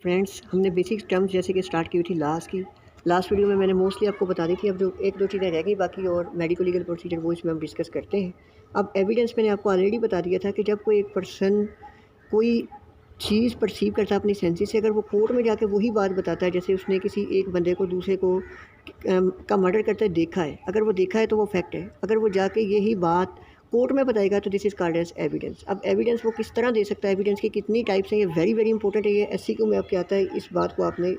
Friends, हमने basic terms जैसे कि स्टार्ट की हुई थी लास्ट वीडियो में मैंने मोस्टली आपको बता दी थी। अब जो 1-2 चीज़ें रह गई बाकी और मेडिको लीगल प्रोसीजर वो इसमें हम डिस्कस करते हैं। अब एविडेंस मैंने आपको ऑलरेडी बता दिया था कि जब कोई एक पर्सन कोई चीज़ परसीव करता है अपनी सेंसेस से, अगर वो कोर्ट में जाके वही बात बताता है, जैसे उसने किसी एक बंदे को दूसरे को का मर्डर करते देखा है, अगर वो देखा है तो वो फैक्ट है। अगर वो जाके यही बात कोर्ट में बताएगा तो this is called as evidence. अब एविडेंस वो किस तरह दे सकता है, एविडेंस की कितनी टाइप्स हैं, ये वेरी वेरी इंपॉर्टेंट है। ये एससीक्यू में आपके आता है, इस बात को आपने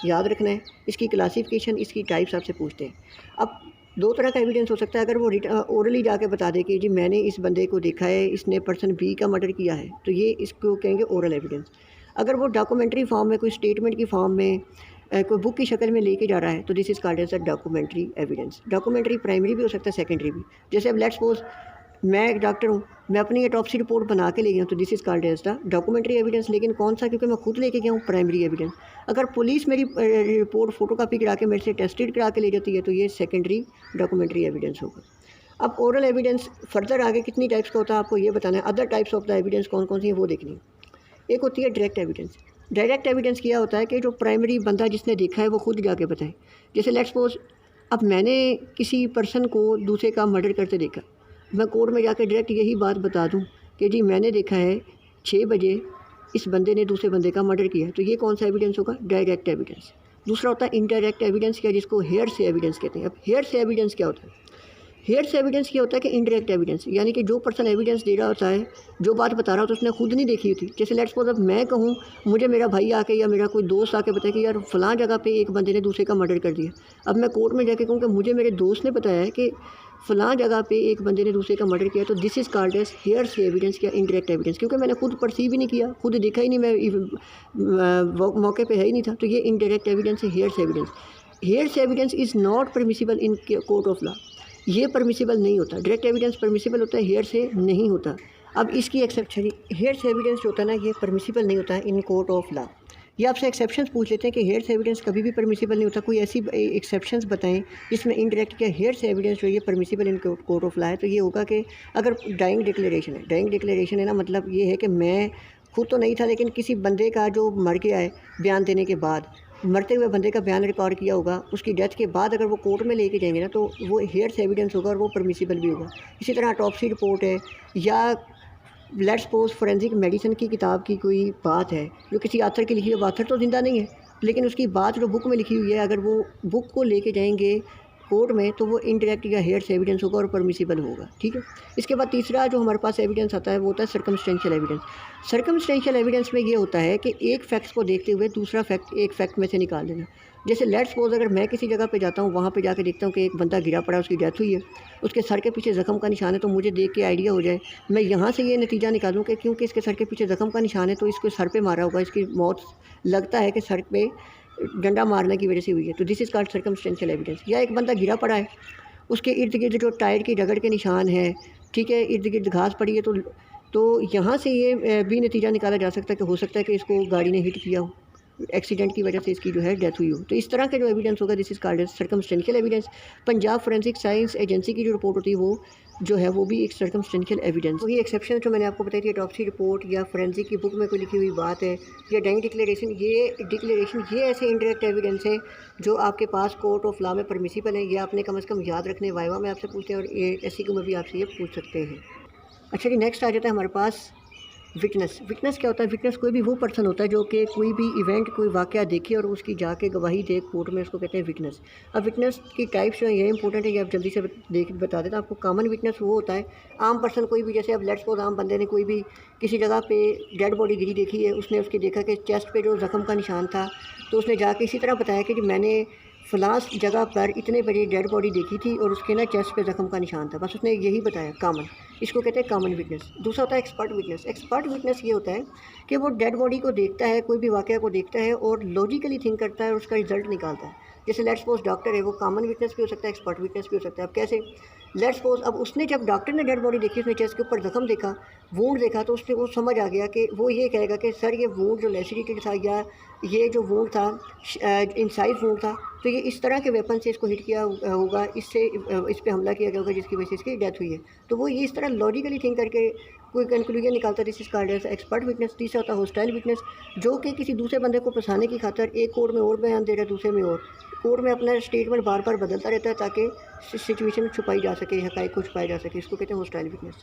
याद रखना है। इसकी क्लासिफिकेशन, इसकी टाइप्स आपसे पूछते हैं। अब दो तरह का एविडेंस हो सकता है। अगर वो ओरली जाके बता दे कि जी मैंने इस बंदे को देखा है, इसने पर्सन बी का मर्डर किया है, तो ये इसको कहेंगे ओरल एविडेंस। अगर वो डॉक्यूमेंट्री फॉर्म में, कोई स्टेटमेंट की फॉर्म में, कोई बुक की शक्ल में लेके जा रहा है, तो this is called as a documentary evidence. Documentary primary भी हो सकता है, सेकेंडरी भी। जैसे अब लेट्स सपोज मैं एक डॉक्टर हूँ, मैं अपनी ऑटोप्सी रिपोर्ट बना के ले गया हूँ, तो this is called as the documentary evidence. लेकिन कौन सा, क्योंकि मैं खुद लेके गया हूँ, प्राइमरी एविडेंस। अगर पुलिस मेरी रिपोर्ट फोटोकॉपी करा के मेरे से टेस्टेड करा के ले जाती है, तो ये सेकेंडरी डॉक्यूमेंट्री एविडेंस होगा। अब ओरल एविडेंस फर्दर आगे कितनी टाइप्स का होता है आपको ये बताना है। Other types of the evidence कौन कौन सी है वो देखनी है। एक होती है डायरेक्ट एविडेंस। डायरेक्ट एविडेंस क्या होता है कि जो प्राइमरी बंदा जिसने देखा है वो खुद जाके बताए। जैसे लेट्स सपोज अब मैंने किसी पर्सन को दूसरे का मर्डर करते देखा, मैं कोर्ट में जाकर डायरेक्ट यही बात बता दूं कि जी मैंने देखा है 6 बजे इस बंदे ने दूसरे बंदे का मर्डर किया है, तो ये कौन सा एविडेंस होगा? Direct evidence. दूसरा होता है इनडायरेक्ट एविडेंस, क्या जिसको हेयर से एविडेंस कहते हैं। अब हेयर से एविडेंस क्या होता है? हेयर से एविडेंस क्या होता है कि इनडायरेक्ट एविडेंस, यानी कि जो पर्सन एविडेंस दे रहा होता है, जो बात बता रहा होता है, उसने खुद नहीं देखी होती। जैसे लेट्स सपोज अब मैं कहूँ, मुझे मेरा भाई आके या मेरा कोई दोस्त आके बताए कि यार फ़लाँ जगह पे एक बंदे ने दूसरे का मर्डर कर दिया। अब मैं कोर्ट में जाके कहूँ कि मुझे मेरे दोस्त ने बताया है कि फ़लाँ जगह पे एक बंदे ने दूसरे का मर्डर किया, तो this is called as hearsay evidence, क्या इनडायरेक्ट एविडेंस, क्योंकि मैंने खुद परसीव ही नहीं किया, खुद देखा ही नहीं, मैं मौके पे है ही नहीं था, तो ये इनडायरेक्ट एविडेंस है, हेयर से एविडेंस। हेयर से evidence is not permissible in court of law. ये परमिसिबल नहीं होता। डायरेक्ट एविडेंस परमिसिबल होता है, हेयर से नहीं होता। अब इसकी एक्सेप्शन, हेयर से एविडेंस जो होता है ना, ये परमिसिबल नहीं होता है इन कोर्ट ऑफ लॉ। ये आपसे एक्सेप्शंस पूछ लेते हैं कि हेयर से एविडेंस कभी भी परमिसिबल नहीं होता, कोई ऐसी एक्सेप्शंस बताएं जिसमें इनडायरेक्ट क्या हेयर से एविडेंस जो ये permissible in court of law है। तो ये होगा कि अगर डाइंग डिक्लेरेशन है, डाइंग डिक्लेरेशन है ना, मतलब ये है कि मैं खुद तो नहीं था, लेकिन किसी बंदे का जो मर गया है, बयान देने के बाद, मरते हुए बंदे का बयान रिकॉर्ड किया होगा, उसकी डेथ के बाद अगर वो कोर्ट में लेके जाएंगे ना, तो वो हेयर से एविडेंस होगा और वो परमिसिबल भी होगा। इसी तरह ऑटोप्सी रिपोर्ट है, या लेट्स सपोज फोरेंसिक मेडिसिन की किताब की कोई बात है जो किसी ऑथर की लिखी है, ऑथर तो ज़िंदा नहीं है, लेकिन उसकी बात जो बुक में लिखी हुई है, अगर वो बुक को लेके जाएंगे कोर्ट में, तो वो इनडायरेक्ट या हेयर से एविडेंस होगा और परमिसिबल होगा। ठीक है। इसके बाद तीसरा जो हमारे पास एविडेंस आता है वो होता है सर्कमस्टेंशियल एविडेंस। सर्कमस्टेंशियल एविडेंस में ये होता है कि एक फैक्ट को देखते हुए दूसरा फैक्ट एक फैक्ट में से निकाल देना। जैसे लेट्स सपोज अगर मैं किसी जगह पे जाता हूँ, वहाँ पे जाके देखता हूँ कि एक बंदा गिरा पड़ा है, उसकी डेथ हुई है, उसके सर के पीछे ज़ख्म का निशान है, तो मुझे देख के आइडिया हो जाए, मैं यहाँ से ये नतीजा निकालूँ कि क्योंकि इसके सर के पीछे ज़ख्म का निशान है तो इसको सर पे मारा होगा, इसकी मौत लगता है कि सर पे डंडा मारने की वजह से हुई है, तो this is called circumstantial evidence. या एक बंदा गिरा पड़ा है, उसके इर्द गिर्द जो टायर की रगड़ के निशान है, ठीक है, इर्द गिर्द घास पड़ी है, तो यहाँ से ये भी नतीजा निकाला जा सकता है कि हो सकता है कि इसको गाड़ी ने हिट किया हो, एक्सीडेंट की वजह से इसकी जो है डेथ हुई हो। तो इस तरह का जो एविडेंस होगा this is called as circumstantial evidence. Punjab forensic science agency की जो रिपोर्ट होती है वो जो है वो भी एक सर्कमस्टेंशियल एविडेंस। वही एक्सेप्शन जो मैंने आपको बताई थी, ऑटोप्सी रिपोर्ट या फोरेंसिक की बुक में कोई लिखी हुई बात है, या डाइंग डिक्लेरेशन, ये ऐसे इनडायरेक्ट एविडेंस हैं जो आपके पास कोर्ट ऑफ लॉ में परमिसिबल है। ये आपने कम से कम याद रखने, वाइवा में आपसे पूछते हैं और एससीक्यू में भी आपसे ये पूछ सकते हैं। अच्छा जी, नेक्स्ट आ जाता है हमारे पास विटनेस। विटनेस क्या होता है? विटनेस कोई भी वो पर्सन होता है जो कि कोई भी इवेंट, कोई वाक़या देखे और उसकी जाके गवाही दे कोर्ट में, उसको कहते हैं विटनेस। अब विटनेस की टाइप्स जो है ये इंपॉर्टेंट है, ये आप जल्दी से बता देता हूँ आपको। कॉमन विटनेस वो होता है आम पर्सन, कोई भी, जैसे अब लेट्स सपोज आम बंदे ने कोई भी किसी जगह पे डेड बॉडी गिरी देखी है, उसने उसकी देखा कि चेस्ट पे जो ज़ख्म का निशान था, तो उसने जाके इसी तरह बताया कि मैंने फ़लाँ जगह पर इतने बजे डेड बॉडी देखी थी और उसके ना चेस्ट पे ज़ख्म का निशान था, बस उसने यही बताया, कॉमन। इसको कहते हैं कॉमन विटनेस। दूसरा होता है एक्सपर्ट विटनेस। एक्सपर्ट विटनेस ये होता है कि वो डेड बॉडी को देखता है, कोई भी वाक़या को देखता है और लॉजिकली थिंक करता है और उसका रिजल्ट निकालता है। जैसे लेट्स सपोज डॉक्टर है, वो कॉमन विटनेस भी हो सकता है, एक्सपर्ट विटनेस भी हो सकता है। अब कैसे? लेट्स सपोज अब उसने, जब डॉक्टर ने डेड बॉडी देखी, उसने चेस्ट के ऊपर ज़ख्म देखा, वूंड देखा, तो उसने वो समझ आ गया कि वो ये कहेगा कि सर ये वूंड जो लेसिरेटेड था, या ये जो वूंड था इंसाइड वूंड था, तो ये इस तरह के वेपन से इसको हिट किया होगा, इससे इस पे हमला किया गया होगा जिसकी वजह से इसकी डेथ हुई है। तो वो ये इस तरह लॉजिकली थिंक करके कोई कंक्लूजन निकालता है, this is called as expert witness. तीसरा होता है हॉस्टाइल विटनेस, जो कि किसी दूसरे बंदे को फंसाने की खातर एक कोर्ट में और बयान दे रहा है, दूसरे में और कोर्ट में अपना स्टेटमेंट बार बार बदलता रहता है ताकि सिचुएशन छुपाई जा सके, हक़ाइक़ को छुपाया जा सके। इसको कहते हैं हॉस्टाइल विटनेस।